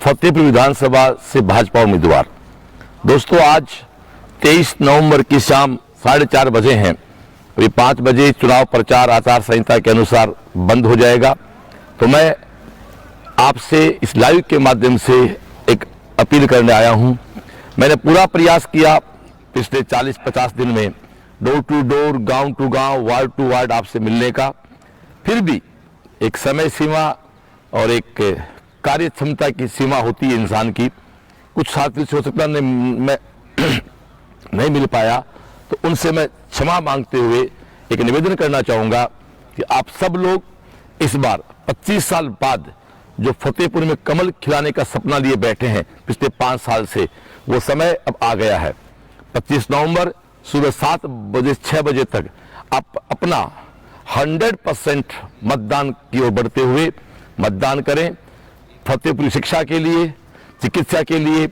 फतेहपुर विधानसभा से भाजपा उम्मीदवार। दोस्तों, आज 23 नवंबर की शाम 4:30 बजे हैं और ये 5 बजे चुनाव प्रचार आचार संहिता के अनुसार बंद हो जाएगा। तो मैं आपसे इस लाइव के माध्यम से एक अपील करने आया हूं। मैंने पूरा प्रयास किया पिछले 40-50 दिन में डोर टू डोर, गांव टू गांव, वार्ड टू वार्ड आपसे मिलने का, फिर भी एक समय सीमा और एक कार्य क्षमता की सीमा होती है इंसान की। कुछ साथी से हो सकता मैं नहीं मिल पाया, तो उनसे मैं क्षमा मांगते हुए एक निवेदन करना चाहूँगा कि आप सब लोग इस बार 25 साल बाद जो फतेहपुर में कमल खिलाने का सपना लिए बैठे हैं पिछले 5 साल से, वो समय अब आ गया है। 25 नवंबर सुबह 7 बजे 6 बजे तक आप अपना 100% मतदान की ओर बढ़ते हुए मतदान करें। फतेहपुर शिक्षा के लिए, चिकित्सा के लिए,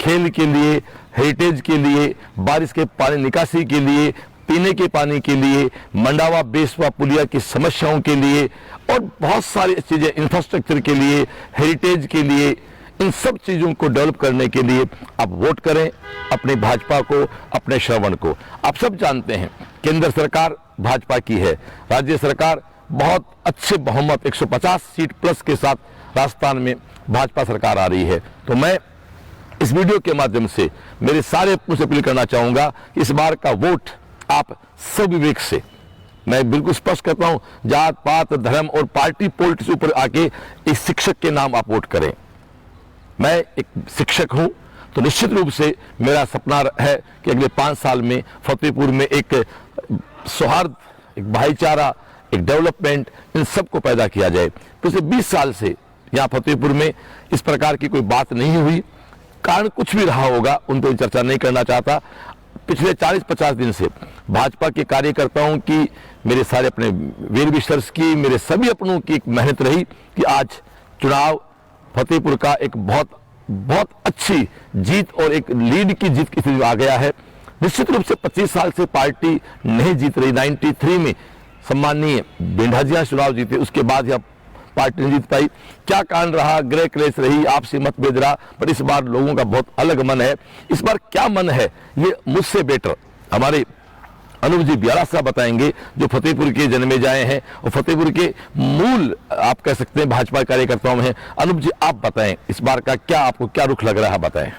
खेल के लिए, हेरिटेज के लिए, बारिश के पानी निकासी के लिए, पीने के पानी के लिए, मंडावा बेसवा पुलिया की समस्याओं के लिए और बहुत सारी चीजें, इंफ्रास्ट्रक्चर के लिए, हेरिटेज के लिए, इन सब चीजों को डेवलप करने के लिए आप वोट करें अपने भाजपा को, अपने श्रवण को। आप सब जानते हैं केंद्र सरकार भाजपा की है, राज्य सरकार बहुत अच्छे बहुमत 150 सीट प्लस के साथ राजस्थान में भाजपा सरकार आ रही है। तो मैं इस वीडियो के माध्यम से मेरे सारे से अपील करना चाहूंगा कि इस बार का वोट आप सब विवेक से, मैं बिल्कुल स्पष्ट करता हूं, जात पात धर्म और पार्टी पॉलिटिक्स ऊपर आके इस शिक्षक के नाम आप वोट करें। मैं एक शिक्षक हूं, तो निश्चित रूप से मेरा सपना है कि अगले 5 साल में फतेहपुर में एक सौहार्द, एक भाईचारा, एक डेवलपमेंट, इन सबको पैदा किया जाए। पिछले 20 साल से यहाँ फतेहपुर में इस प्रकार की कोई बात नहीं हुई। कारण कुछ भी रहा होगा, उन पर चर्चा नहीं करना चाहता। पिछले 40-50 दिन से भाजपा के कार्यकर्ताओं की, मेरे सारे अपने वीर विशर्स की, मेरे सभी अपनों की एक मेहनत रही कि आज चुनाव फतेहपुर का एक बहुत अच्छी जीत और एक लीड की जीत की स्थिति में आ गया है। निश्चित रूप से 25 साल से पार्टी नहीं जीत रही। 93 में सम्माननीय बिंडाजिया चुनाव जीते, उसके बाद यह पार्टी नहीं जीत पाई। क्या कारण रहा, ग्रे क्लेश रही, आपसी मतभेद रहा, पर इस बार लोगों का बहुत अलग मन है। इस बार क्या मन है ये मुझसे बेटर हमारे अनूप जी ब्याला साहब बताएंगे, जो फतेहपुर के जन्मे जाए हैं और फतेहपुर के मूल आप कह सकते हैं भाजपा कार्यकर्ताओं में हैं। अनूप जी, आप बताएं इस बार का क्या आपको क्या रुख लग रहा है, बताएं।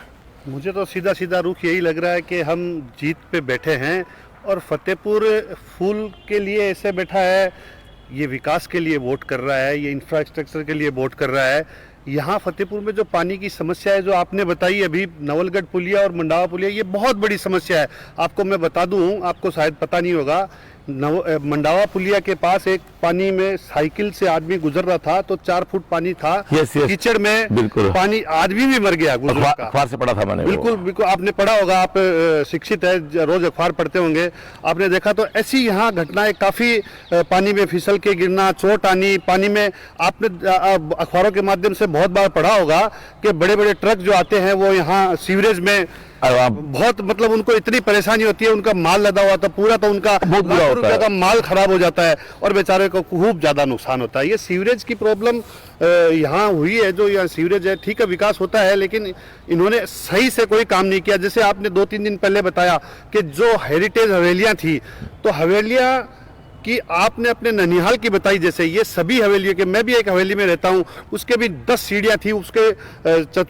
मुझे तो सीधा सीधा रुख यही लग रहा है कि हम जीत पे बैठे हैं और फतेहपुर फूल के लिए ऐसे बैठा है, ये विकास के लिए वोट कर रहा है, ये इंफ्रास्ट्रक्चर के लिए वोट कर रहा है। यहाँ फतेहपुर में जो पानी की समस्या है, जो आपने बताई अभी, नवलगढ़ पुलिया और मंडावा पुलिया, ये बहुत बड़ी समस्या है। आपको मैं बता दूँ, आपको शायद पता नहीं होगा, मंडावा पुलिया के पास एक पानी में साइकिल से आदमी गुजर रहा था तो 4 फुट पानी था। कीचड़ में पानी, आदमी भी मर गया। अखबार से पढ़ा था मैंने। बिल्कुल आपने पढ़ा होगा, आप शिक्षित है, रोज अखबार पढ़ते होंगे, आपने देखा। तो ऐसी यहाँ घटनाएं काफी, पानी में फिसल के गिरना, चोट आनी पानी में। आपने अखबारों के माध्यम से बहुत बार पढ़ा होगा कि बड़े बड़े ट्रक जो आते हैं वो यहाँ सीवरेज में बहुत, मतलब उनको इतनी परेशानी होती है, उनका माल लदा हुआ था पूरा, तो उनका बहुत बुरा होता है, का माल खराब हो जाता है और बेचारे को खूब ज्यादा नुकसान होता है। ये सीवरेज की प्रॉब्लम यहाँ हुई है। जो यहाँ सीवरेज है, ठीक है, विकास होता है, लेकिन इन्होंने सही से कोई काम नहीं किया। जैसे आपने 2-3 दिन पहले बताया कि जो हेरिटेज हवेलियां थी, तो हवेलियां कि आपने अपने ननिहाल की बताई, जैसे ये सभी हवेलियों के, मैं भी एक हवेली में रहता हूँ, उसके भी 10 सीढ़ियाँ थी, उसके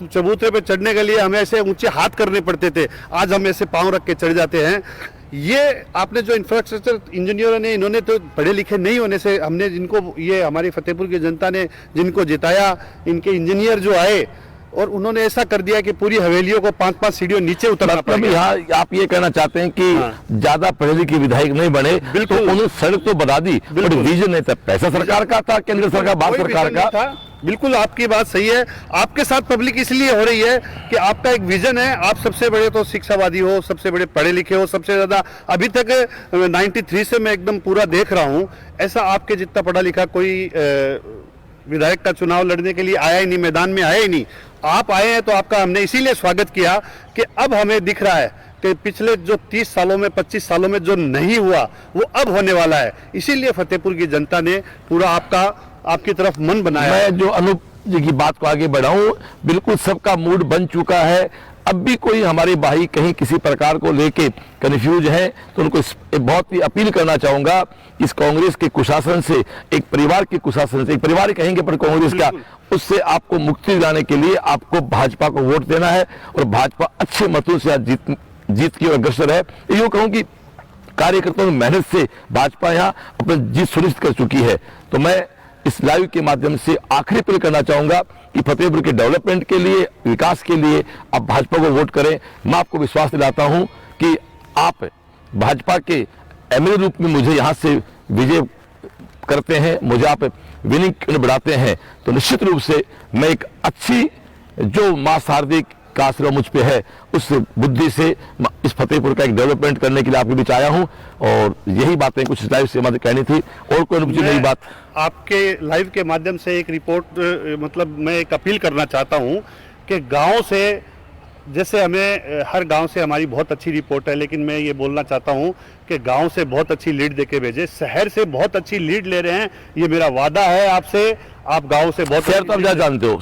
चबूतरे पे चढ़ने के लिए हमें ऐसे ऊंचे हाथ करने पड़ते थे, आज हम ऐसे पांव रख के चढ़ जाते हैं। ये आपने जो इंफ्रास्ट्रक्चर इंजीनियरों ने, इन्होंने तो पढ़े लिखे नहीं होने से, हमने जिनको, ये हमारी फतेहपुर की जनता ने जिनको जिताया, इनके इंजीनियर जो आए और उन्होंने ऐसा कर दिया कि पूरी हवेलियों को 5-5 सीढ़ियों नीचे उतरना पड़ा। यहाँ आप ये कहना चाहते हैं कि ज्यादा पढ़े लिखे विधायक नहीं बने, बिल्कुल, तो उन्होंने सड़क तो बना दी, बट विजन नहीं था। पैसा सरकार का था, केंद्र सरकार, भारत सरकार का था। बिल्कुल आपकी बात सही है। आपके साथ पब्लिक इसलिए हो रही है कि आपका एक विजन है, आप सबसे बड़े तो शिक्षावादी हो, सबसे बड़े पढ़े लिखे हो, सबसे ज्यादा अभी तक 93 से मैं एकदम पूरा देख रहा हूँ, ऐसा आपके जितना पढ़ा लिखा कोई विधायक का चुनाव लड़ने के लिए आया ही नहीं, मैदान में आया ही नहीं। आप आए हैं तो आपका हमने इसीलिए स्वागत किया कि अब हमें दिख रहा है कि पिछले जो 30 सालों में, 25 सालों में जो नहीं हुआ वो अब होने वाला है। इसीलिए फतेहपुर की जनता ने पूरा आपकी तरफ मन बनाया। मैं जो अनूप जी की बात को आगे बढ़ाऊं। बिल्कुल सबका मूड बन चुका है। अब भी कोई हमारे भाई कहीं किसी प्रकार को लेके कन्फ्यूज है तो उनको बहुत ही अपील करना चाहूंगा, इस कांग्रेस के कुशासन से, एक परिवार के कुशासन से, एक परिवार ही कहेंगे पर कांग्रेस का, उससे आपको मुक्ति दिलाने के लिए आपको भाजपा को वोट देना है और भाजपा अच्छे मतों से आज जीत की ओर अग्रसर है। यूं कहूं कि कार्यकर्ताओं की मेहनत से भाजपा यहां अपनी जीत सुनिश्चित कर चुकी है। तो मैं इस लाइव के माध्यम से आखिरी अपील करना चाहूंगा कि फतेहपुर के डेवलपमेंट के लिए, विकास के लिए आप भाजपा को वोट करें। मैं आपको विश्वास दिलाता हूं कि आप भाजपा के एमएलए रूप में मुझे यहां से विजय करते हैं, मुझे आप विनिंग बढ़ाते हैं, तो निश्चित रूप से मैं एक अच्छी जो मां शारदी का आशीर्वाद मुझ पे है, उस बुद्धि से इस फतेहपुर का एक डेवलपमेंट करने के लिए आपके बीच आया हूं। और यही बातें कुछ लाइव से मुझे कहनी थी, और कोई मुझे नई बात। आपके लाइव के माध्यम से एक रिपोर्ट, मतलब मैं एक अपील करना चाहता हूं कि गांव से, जैसे हमें हर गांव से हमारी बहुत अच्छी रिपोर्ट है, लेकिन मैं ये बोलना चाहता हूं कि गांव से बहुत अच्छी लीड देके भेजे, शहर से बहुत अच्छी लीड ले रहे हैं, ये मेरा वादा है आपसे। आप गांव से बहुत, शहर तो आप क्या जानते हो,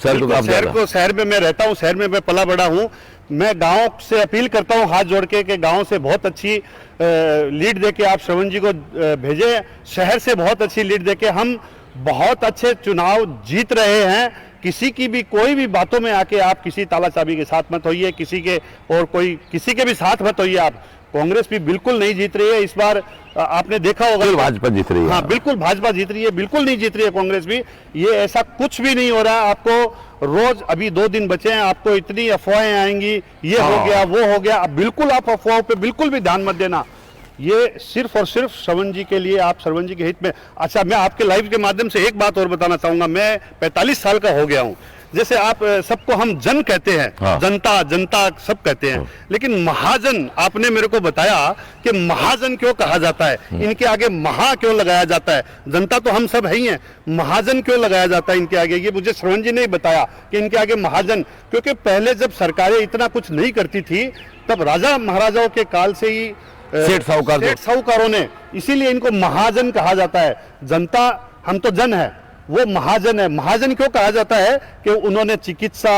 शहर में मैं रहता हूं, शहर में मैं पला बड़ा हूं। मैं गांव से अपील करता हूं हाथ जोड़ के कि गांव से बहुत अच्छी लीड देके आप श्रवण जी को भेजे। शहर से बहुत अच्छी लीड देके हम बहुत अच्छे चुनाव जीत रहे हैं। किसी की भी कोई भी बातों में आके आप किसी ताला चाबी के साथ मत होइए, किसी के और कोई किसी के भी साथ मत होइए। आप, कांग्रेस भी बिल्कुल नहीं जीत रही है इस बार, आपने देखा होगा। भाजपा जीत रही है। हाँ बिल्कुल भाजपा जीत रही है, बिल्कुल नहीं जीत रही है कांग्रेस भी। ये ऐसा कुछ भी नहीं हो रहा है। आपको रोज, अभी 2 दिन बचे हैं, आपको इतनी अफवाहें आएंगी, ये हो गया वो हो गया। अब बिल्कुल आप अफवाहों पे बिल्कुल भी ध्यान मत देना। ये सिर्फ और सिर्फ श्रवण जी के लिए, आप श्रवण जी के हित में। अच्छा, मैं आपके लाइव के माध्यम से एक बात और बताना चाहूंगा। मैं 45 साल का हो गया हूं। जैसे आप सबको हम जन कहते हैं, हाँ। जनता जनता सब कहते हैं, लेकिन महाजन, आपने मेरे को बताया कि महाजन क्यों कहा जाता है, इनके आगे महा क्यों लगाया जाता है। जनता तो हम सब है ही हैं, महाजन क्यों लगाया जाता है इनके आगे, ये मुझे श्रवण जी ने ही बताया कि इनके आगे महाजन। क्योंकि पहले जब सरकारें इतना कुछ नहीं करती थी, तब राजा महाराजाओं के काल से ही सेठ साहूकारों ने, इसीलिए इनको महाजन कहा जाता है। जनता, हम तो जन है, वो महाजन है। महाजन क्यों कहा जाता है कि उन्होंने चिकित्सा,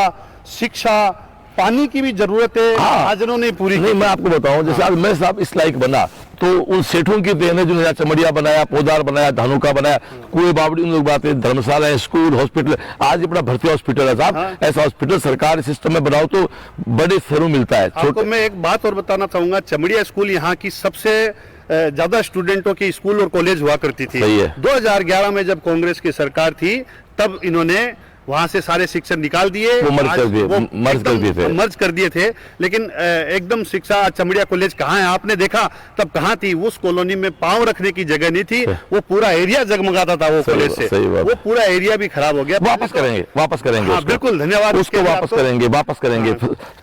शिक्षा, पानी की भी जरूरतें महाजनों ने पूरी नहीं। मैं आपको बताऊं, जैसे आज मैं साहब इस लायक बना तो उन सेठों की देन है जिन्होंने चमड़िया बनाया, पौधार बनाया, धानुका बनाया, कुएं बावड़ी, उन लोग बातें, धर्मशाला है, स्कूल, हॉस्पिटल। आज अपना भर्ती हॉस्पिटल है साहब। ऐसा हॉस्पिटल सरकार सिस्टम में बनाओ तो बड़े शहरों मिलता है। आपको मैं एक बात और बताना चाहूंगा, चमड़िया स्कूल यहाँ की सबसे ज्यादा स्टूडेंटों की स्कूल और कॉलेज हुआ करती थी। 2011 में जब कांग्रेस की सरकार थी, तब इन्होंने वहां से सारे शिक्षक निकाल दिए, मर्ज कर दिए थे। लेकिन एकदम शिक्षा, चमड़िया कॉलेज कहाँ है आपने देखा, तब कहाँ थी? उस कॉलोनी में पांव रखने की जगह नहीं थी। वो पूरा एरिया जगमगाता था वो कॉलेज से, वो पूरा एरिया भी खराब हो गया। वापस करेंगे। हाँ बिल्कुल, धन्यवाद। उसको वापस करेंगे।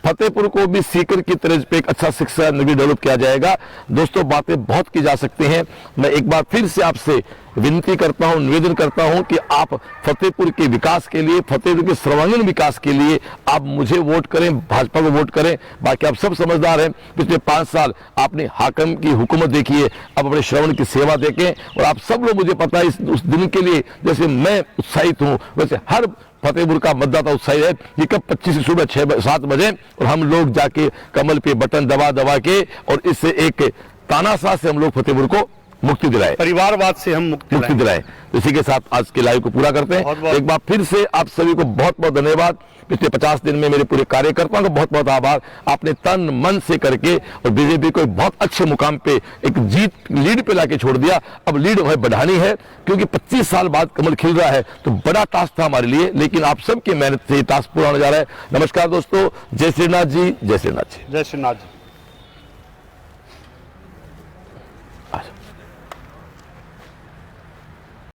फतेहपुर को भी सीकर की तरह पे एक अच्छा शिक्षा नगरी डेवलप किया जाएगा। दोस्तों, बातें बहुत की जा सकती हैं। मैं एक बार फिर से आपसे विनती करता हूं, निवेदन करता हूं कि आप फतेहपुर के विकास के लिए, फतेहपुर के सर्वांगीण विकास के लिए आप मुझे वोट करें, भाजपा को वोट करें। बाकी आप सब समझदार हैं। पिछले 5 साल आपने हाकिम की हुकूमत देखी है, अब अपने श्रवण की सेवा देखें। और आप सब लोग, मुझे पता है, उस दिन के लिए जैसे मैं उत्साहित हूं, वैसे हर फतेहपुर का मतदाता उत्साहित है कि कब 25 से सुबह 6-7 बजे और हम लोग जाके कमल पे बटन दबा के और इससे एक तानाशाह से हम लोग फतेहपुर को मुक्ति दिलाए, परिवारवाद से हम मुक्ति दिलाए। इसी के साथ आज के लाइव को पूरा करते हैं। एक बार फिर से आप सभी को बहुत बहुत धन्यवाद। पिछले 50 दिन में मेरे पूरे कार्यकर्ताओं का बहुत बहुत आभार। आपने तन मन से करके और बीजेपी को एक बहुत अच्छे मुकाम पे, एक जीत लीड पे लाके छोड़ दिया। अब लीड हमें बढ़ानी है, क्योंकि 25 साल बाद कमल खिल रहा है, तो बड़ा टास्क था हमारे लिए, लेकिन आप सबकी मेहनत से ये टास्क पूरा होने जा रहा है। नमस्कार दोस्तों, जय श्रीनाथ जी, जय श्रीनाथ जी, जय श्रीनाथ जी।